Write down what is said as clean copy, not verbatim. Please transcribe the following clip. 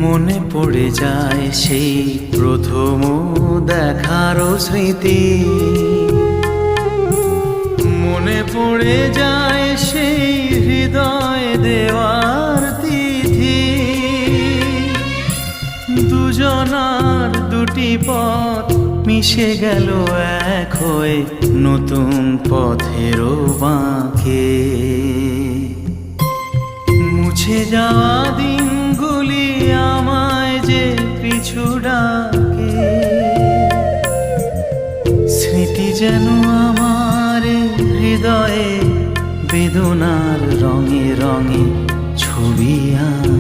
মনে পড়ে যায় সেই প্রথম দেখারও স্মৃতি, মনে পড়ে যায় সেই হৃদয় দেওয়ার তিথি। দুজনার দুটি পথ মিশে গেল এক হয়ে নতুন পথেরও বাঁকে। মুছে যাওয়া দিনগুলি আমায় যে পিছু ডাকে, স্মৃতি যেন আমার হৃদয়ে বেদনার রঙে রঙে ছবি আঁকে।